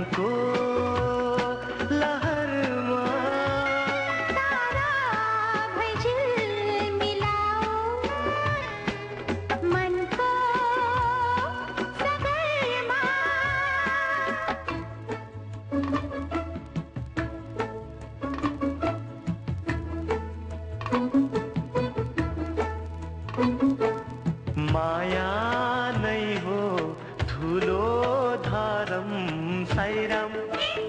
मनको लहरमा तारा भैझिल मिलाऊ मनको सगरमा माया नै हो ठुलो धर्म साईराम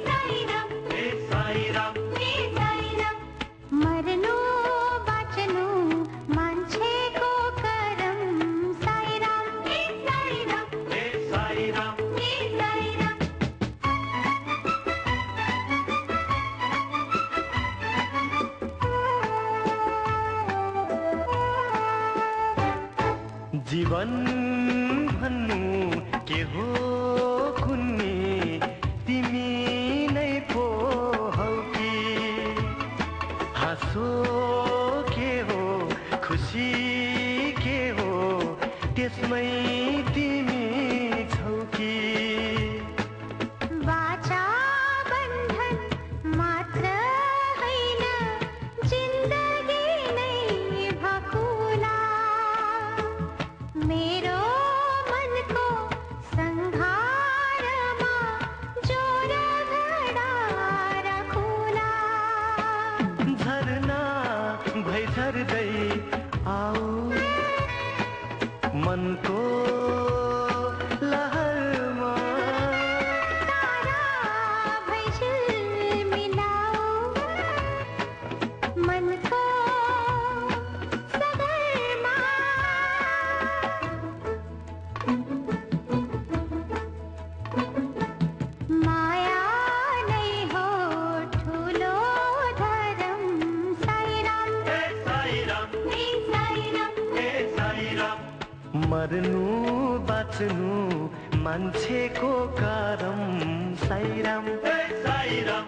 साईराम हे साईराम साईराम मर्नु बाँच्नु मान्छेको करम साईराम साईराम हे साईराम साईराम जीवन भन्नु के हो कुन्नी तिमी नै पो हौ कि हाँसो के हो खुसी के हो त्यसमै तिमी छौ कि वाचा बन्धन मात्र हैन जिन्दगी नै भकुला मेरो मनको संघारमा जोरा घडा राखुला झरना भई झर्दै आऊ मनको लहरमा तारा भैझिल मिलाऊ मनको सगरमा माया नै हो ठुलो धर्म साईराम हे साईराम साईराम हे साईराम मर्नु बाँच्नु मान्छेको करम साईराम हे साईराम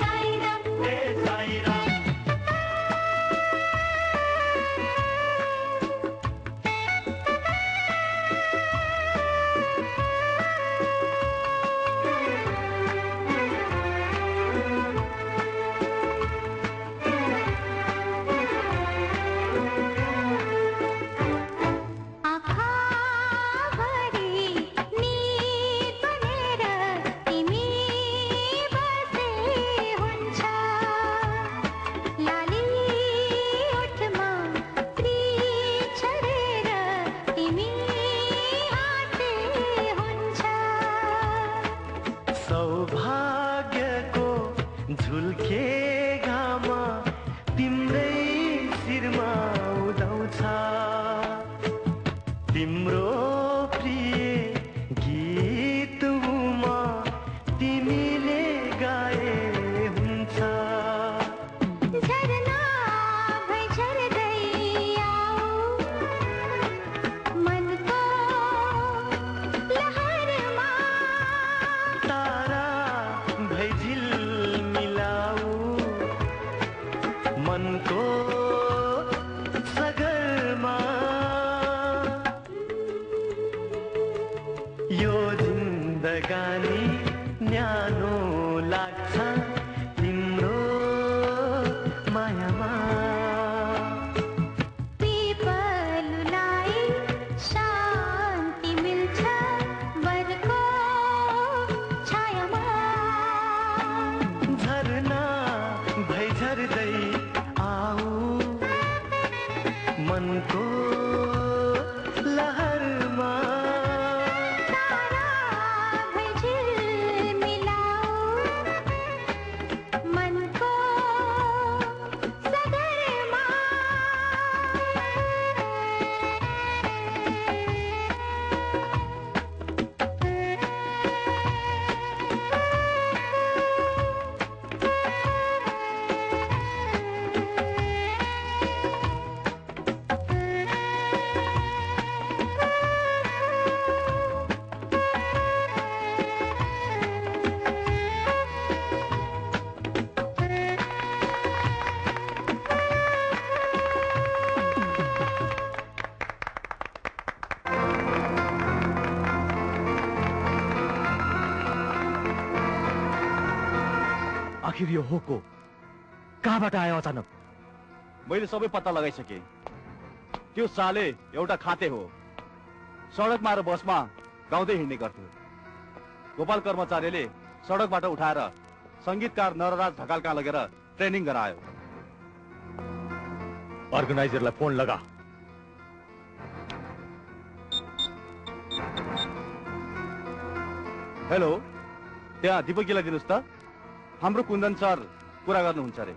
साईराम हे साईराम आँखाभरि नीत बनेर तिमी बसे हुन्छ लाली ओठमा प्रीत छरेर तिमी हाँसे हुन्छ सौभाग्यको झुल्के घाम तिम्रै शिरमा उदाउँछ तिम्रो प्रिय गीतमा तिमीले गाए हुन्छ झरना भई झर्दै आऊ मनको लहरमा तारा भई झिल मिलाऊ मनको सगरमा यो जिन्दगानी न्यानो लाग्छ तिम्रो मायामा पिपलुलाई शान्ति मिल्छ बरको छायामा झरना भई झर्दै आऊ मनको लहरमा तारा भैझिल मिलाऊ मनको सगरमा आखिर यो हो को कहाँबाट आयो अचानक? मैले सबै पत्ता लगाइसके। त्यो साले एउटा खाते हो। सडकमा र बसमा गाउँदै हिँड्ने गर्थ्यो। गोपाल कर्मचारीले सडकबाट उठाएर संगीतकार नरराज ढकाल कहाँ लगेर ट्रेनिङ गरायो। अर्गनाइजरलाई फोन लगा। हेलो, त्यहाँ दिपकीलाई दिनुहोस् त। हाम्रो कुन्दन सर कुरा गर्नुहुन्छ अरे।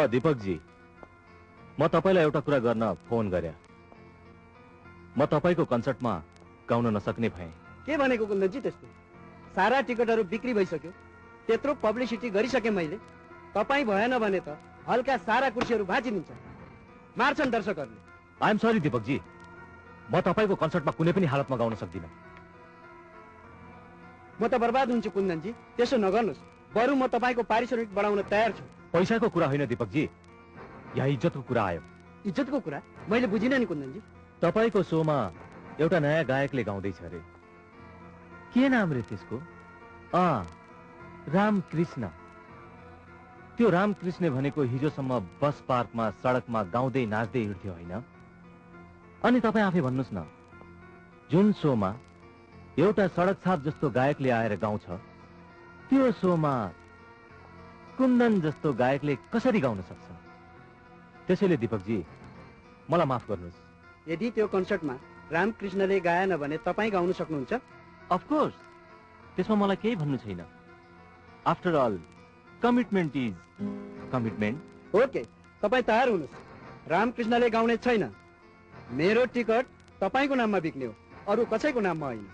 दीपकजी, म तपाईँलाई एउटा कुरा गर्न फोन गरे। म तपाईँको कन्सर्टमा गाउन नसक्ने भएँ। के भनेको कुन्दनजी त्यस्तो? सारा टिकटहरू बिक्री भइसक्यो, त्यत्रो पब्लिसिटी गरिसकेँ मैले। तपाईँ भएन भने त हल्का सारा कुर्सीहरू भाँचिदिन्छ, मार्छन् दर्शकहरूले। आई एम सरी दीपकजी, म तपाईँको कन्सर्टमा कुनै पनि हालतमा गाउन सक्दिनँ। म त बर्बाद हुन्छु कुन्दनजी, त्यसो नगर्नुहोस्। बरु म तपाईँको पारिश्रमिक बढाउन तयार छु। पैसाको कुरा होइन दीपकजी, यहाँ इज्जतको कुरा आयो। इज्जतको कुरा? मैले बुझिनँ नि कुन्दनजी। तपाईँको सोमा एउटा नयाँ गायकले गाउँदैछ अरे। के नाम रे त्यसको? रामकृष्ण। त्यो रामकृष्ण भनेको हिजोसम्म बस पार्कमा सडकमा गाउँदै नाच्दै हिँड्थ्यो होइन? अनि तपाईँ आफै भन्नुहोस् न, जुन सोमा एउटा सडक छाप जस्तो गायकले आएर गाउँछ, त्यो सोमा कुन्दन जस्तो गायकले कसरी गाउन सक्छ? त्यसैले दीपकजी, मलाई माफ गर्नुहोस्। यदि त्यो कन्सर्टमा रामकृष्णले गाएन भने तपाईँ गाउन सक्नुहुन्छ? अफकोर्स, त्यसमा मलाई केही भन्नु छैन। After all, commitment is commitment. Okay, तपाईँ तयार हुनुहोस्। रामकृष्णले गाउने छैन। मेरो टिकट तपाईँको नाममा बिक्ने हो, अरू कसैको नाममा होइन।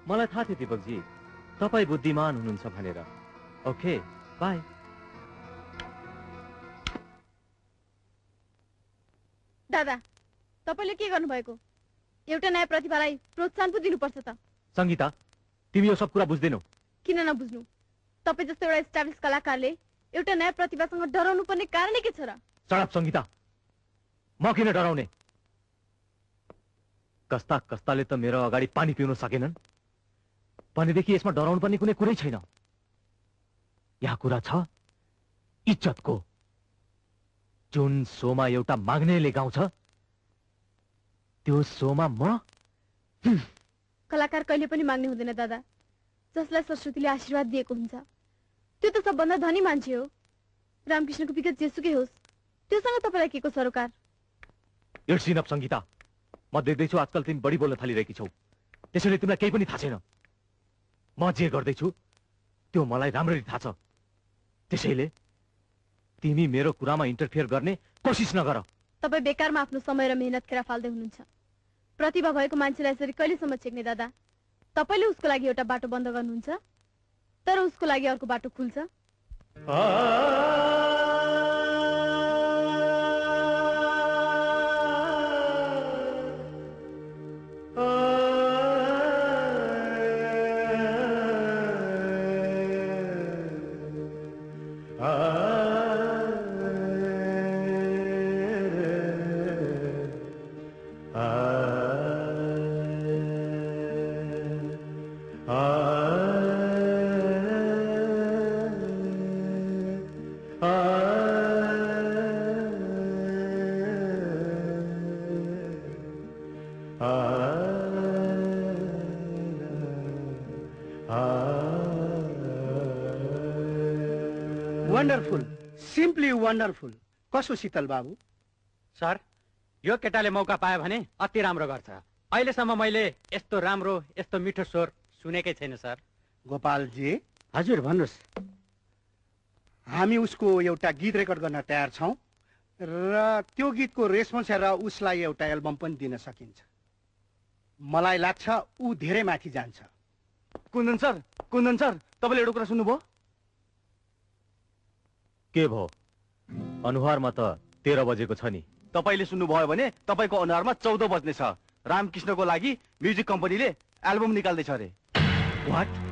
मलाई थाहा थियो दीपकजी, तपाईँ बुद्धिमान हुनुहुन्छ भनेर। Okay, by. दादा, तपाईँले के गर्नुभएको? एउटा नयाँ प्रतिभालाई प्रोत्साहन पो दिनुपर्छ त। सङ्गीता, तिमी यो सब कुरा बुझ्दैनौ। किन नबुझ्नु? तपाईँ जस्तो एउटा एस्टाब्लिस कलाकारले एउटा नयाँ प्रतिभासँग डराउनु पर्ने कारणै के छ र? सडप सङ्गीता, म किन डराउने? कस्ता कस्ताले त मेरो अगाडि पानी पिउन सकेनन् भनेदेखि यसमा डराउनु पर्ने कुनै कुरै छैन। यहाँ कुरा छ इज्जतको। जुन सोमा एउटा माग्नेले गाउँछ, त्यो सोमा म कलाकार कहिले पनि माग्ने हुँदैन दादा। जसलाई सरस्वतीले आशीर्वाद दिएको हुन्छ त्यो त सबभन्दा धनी मान्छे हो। रामकृष्णको विगत जेसुकै होस्, त्योसँग तपाईँलाई के को सरोकार? इट्स इनफ सङ्गीता, म देख्दैछु आजकल तिमी बढी बोल्न थालिरहेकी छौ। त्यसैले तिमीलाई केही पनि थाहा छैन। म जे गर्दैछु त्यो मलाई राम्ररी थाहा छ। त्यसैले तिमी मेरो कुरामा इन्टरफियर गर्ने कोसिस नगर। तपाईँ बेकारमा आफ्नो समय र मेहनत खेर फाल्दै हुनुहुन्छ। प्रतिभा भएको मान्छेलाई यसरी कहिलेसम्म छेक्ने दादा? तपाईँले उसको लागि एउटा बाटो बन्द गर्नुहुन्छ, तर उसको लागि अर्को बाटो खुल्छ। Wonderful, simply wonderful. कसो शीतल बाबु? सर, यो केटाले मौका पायो भने अति राम्रो गर्छ। अहिलेसम्म मैले यस्तो राम्रो यस्तो मिठो स्वर सुनेकै छैन सर। गोपालजी, हजुर भन्नुहोस्। हामी उसको एउटा गीत रेकर्ड गर्न तयार छौँ र त्यो गीतको रेस्पोन्स हेरेर उसलाई एउटा एल्बम पनि दिन सकिन्छ। मलाई लाग्छ ऊ धेरै माथि जान्छ। कुन्दन सर, तपाईँले एउटा कुरा सुन्नुभयो? के भयो? अनुहारमा त 13 बजेको छ नि। तपाईँले सुन्नुभयो भने तपाईँको अनुहारमा 14 बज्ने छ। रामकृष्णको लागि म्युजिक कम्पनीले एल्बम निकाल्दैछ अरे। व्हाट?